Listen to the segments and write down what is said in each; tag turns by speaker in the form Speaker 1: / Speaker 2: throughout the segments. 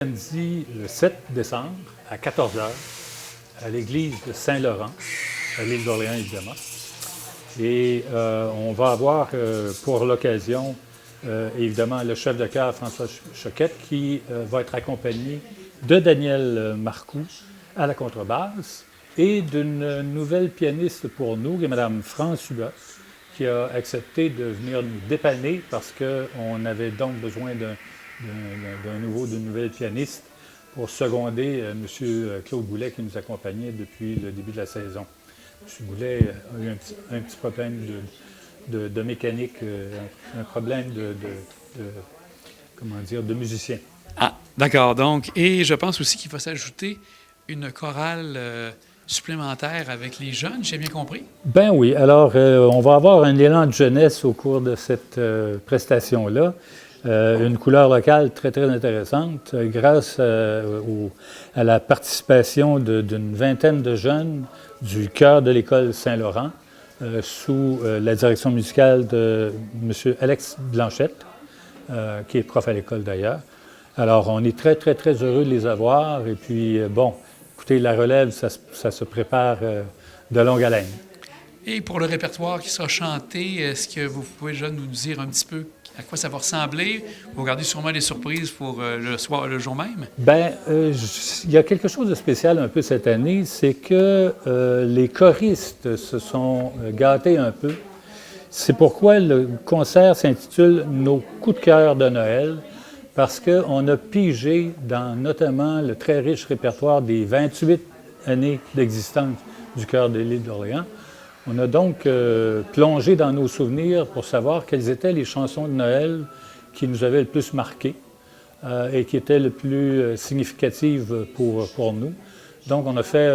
Speaker 1: Samedi le 7 décembre à 14 heures à l'église de Saint-Laurent, à l'île d'Orléans évidemment. Et on va avoir pour l'occasion évidemment le chef de chœur François Choquette qui va être accompagné de Daniel Marcoux à la contrebasse et d'une nouvelle pianiste pour nous, qui est Mme France Hubert, qui a accepté de venir nous dépanner parce qu'on avait donc besoin d'une nouvelle pianiste pour seconder M. Claude Boulet qui nous accompagnait depuis le début de la saison. M. Boulet a eu un petit problème de mécanique, un problème de musicien.
Speaker 2: Ah, d'accord. Donc, et je pense aussi qu'il va s'ajouter une chorale supplémentaire avec les jeunes, j'ai bien compris?
Speaker 1: Ben oui. Alors, on va avoir un élan de jeunesse au cours de cette prestation-là. Une couleur locale très, très intéressante grâce à la participation d'une vingtaine de jeunes du chœur de l'école Saint-Laurent sous la direction musicale de M. Alex Blanchette, qui est prof à l'école d'ailleurs. Alors, on est très, très, très heureux de les avoir. Et puis, bon, écoutez, la relève, ça se prépare de longue haleine.
Speaker 2: Et pour le répertoire qui sera chanté, est-ce que vous pouvez déjà nous dire un petit peu à quoi ça va ressembler? Vous regardez sûrement les surprises pour le jour même?
Speaker 1: Bien, il y a quelque chose de spécial un peu cette année, c'est que les choristes se sont gâtés un peu. C'est pourquoi le concert s'intitule « Nos coups de cœur de Noël », parce qu'on a pigé dans notamment le très riche répertoire des 28 années d'existence du chœur de l'île d'Orléans. On a donc plongé dans nos souvenirs pour savoir quelles étaient les chansons de Noël qui nous avaient le plus marqués et qui étaient le plus significatives pour nous. Donc, on a fait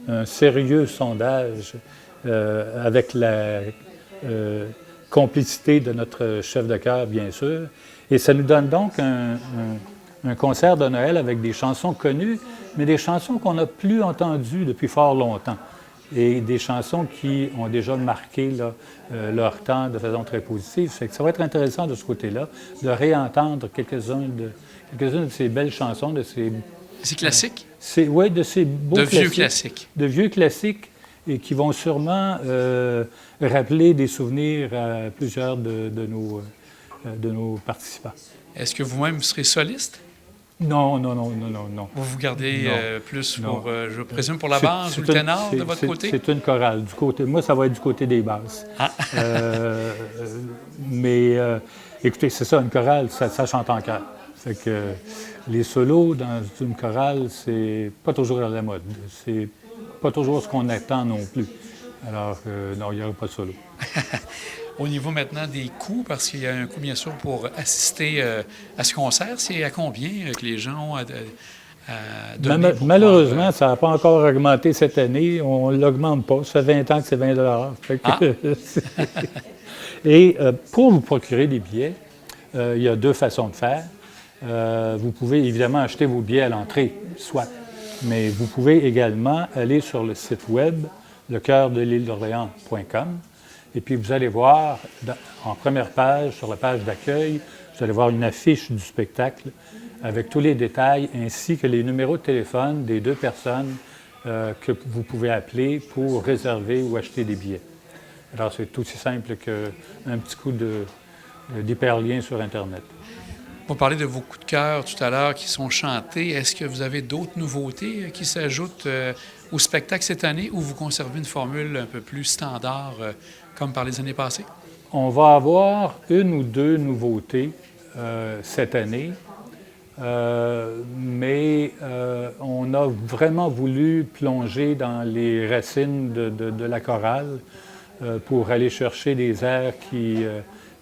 Speaker 1: un sérieux sondage avec la complicité de notre chef de chœur, bien sûr. Et ça nous donne donc un concert de Noël avec des chansons connues, mais des chansons qu'on n'a plus entendues depuis fort longtemps. Et des chansons qui ont déjà marqué leur temps de façon très positive. Ça va être intéressant de ce côté-là, de réentendre quelques-unes de ces belles chansons, de ces...
Speaker 2: C'est classique?
Speaker 1: Oui, de ces beaux classiques.
Speaker 2: De vieux classiques.
Speaker 1: De vieux classiques, et qui vont sûrement rappeler des souvenirs à plusieurs de nos participants.
Speaker 2: Est-ce que vous-même, vous serez soliste?
Speaker 1: Non.
Speaker 2: Vous vous gardez plus pour, je présume, pour la basse ou le
Speaker 1: une,
Speaker 2: ténor de votre côté?
Speaker 1: C'est une chorale. Moi, ça va être du côté des basses.
Speaker 2: Ah.
Speaker 1: Mais écoutez, c'est ça, une chorale, ça chante en chœur. Fait que les solos dans une chorale, c'est pas toujours à la mode. C'est pas toujours ce qu'on attend non plus. Alors, non, il n'y aura pas de solo.
Speaker 2: Au niveau maintenant des coûts, parce qu'il y a un coût, bien sûr, pour assister à ce concert, c'est à combien que les gens ont à donner?
Speaker 1: Malheureusement, ça n'a pas encore augmenté cette année. On ne l'augmente pas. Ça fait 20 ans que c'est 20 $. Et pour vous procurer des billets, il y a deux façons de faire. Vous pouvez évidemment acheter vos billets à l'entrée, soit. Mais vous pouvez également aller sur le site web lecoeurdelîledorléans.com. Et puis, vous allez voir, en première page, sur la page d'accueil, vous allez voir une affiche du spectacle avec tous les détails, ainsi que les numéros de téléphone des deux personnes que vous pouvez appeler pour réserver ou acheter des billets. Alors, c'est aussi simple qu'un petit coup d'hyperlien sur Internet.
Speaker 2: Vous parlez de vos coups de cœur tout à l'heure qui sont chantés. Est-ce que vous avez d'autres nouveautés qui s'ajoutent au spectacle cette année ou vous conservez une formule un peu plus standard comme par les années passées?
Speaker 1: On va avoir une ou deux nouveautés cette année, mais on a vraiment voulu plonger dans les racines de la chorale pour aller chercher des airs qui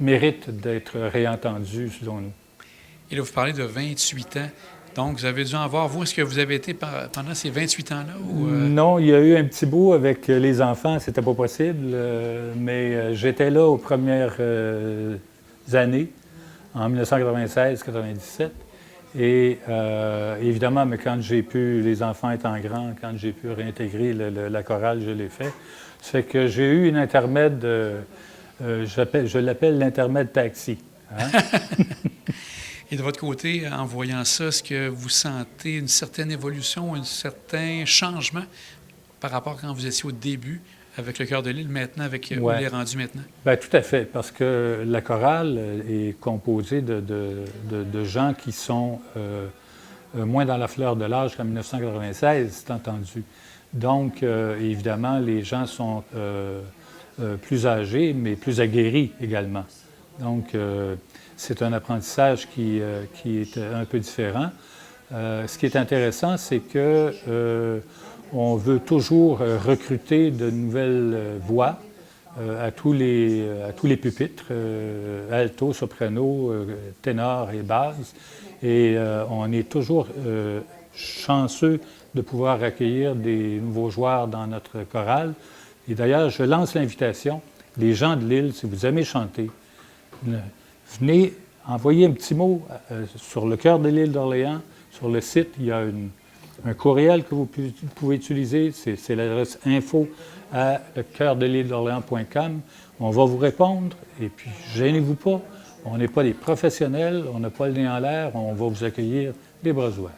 Speaker 1: méritent d'être réentendus, selon nous.
Speaker 2: Et là, vous parlez de 28 ans. Donc, vous avez dû en voir, vous, est-ce que vous avez été pendant ces 28 ans-là? Ou
Speaker 1: Non, il y a eu un petit bout avec les enfants, c'était pas possible, mais j'étais là aux premières années, en 1996-97. Et évidemment, mais quand j'ai pu, les enfants étant grands, quand j'ai pu réintégrer la chorale, je l'ai fait. Ça fait que j'ai eu une intermède, je l'appelle l'intermède taxi. Hein?
Speaker 2: Et de votre côté, en voyant ça, est-ce que vous sentez une certaine évolution, un certain changement par rapport à quand vous étiez au début avec le Cœur de l'Île, maintenant avec où il est rendu maintenant?
Speaker 1: Bien, tout à fait, parce que la chorale est composée de gens qui sont moins dans la fleur de l'âge qu'en 1996, c'est entendu. Donc, évidemment, les gens sont plus âgés, mais plus aguerris également. Donc, c'est un apprentissage qui est un peu différent. Ce qui est intéressant, c'est que on veut toujours recruter de nouvelles voix à tous les pupitres, alto, soprano, ténor et basse. Et on est toujours chanceux de pouvoir accueillir des nouveaux joueurs dans notre chorale. Et d'ailleurs, je lance l'invitation, les gens de l'île, si vous aimez chanter, venez envoyer un petit mot sur le Cœur de l'Île d'Orléans. Sur le site, il y a un courriel que vous pouvez utiliser, c'est l'adresse info@lecoeurdelîle-d'Orléans.com. On va vous répondre et puis gênez-vous pas, on n'est pas des professionnels, on n'a pas le nez en l'air, on va vous accueillir les bras ouverts.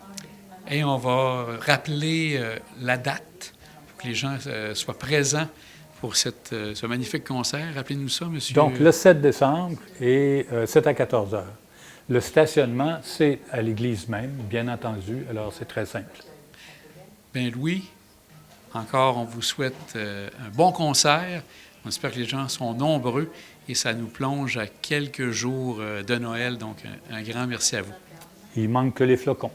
Speaker 2: Et on va rappeler la date pour que les gens soient présents pour ce magnifique concert. Rappelez-nous ça, monsieur.
Speaker 1: Donc, le 7 décembre, et c'est à 14 heures. Le stationnement, c'est à l'église même, bien entendu, alors c'est très simple.
Speaker 2: Bien, Louis, encore, on vous souhaite un bon concert. On espère que les gens sont nombreux et ça nous plonge à quelques jours de Noël. Donc, un grand merci à vous.
Speaker 1: Il manque que les flocons.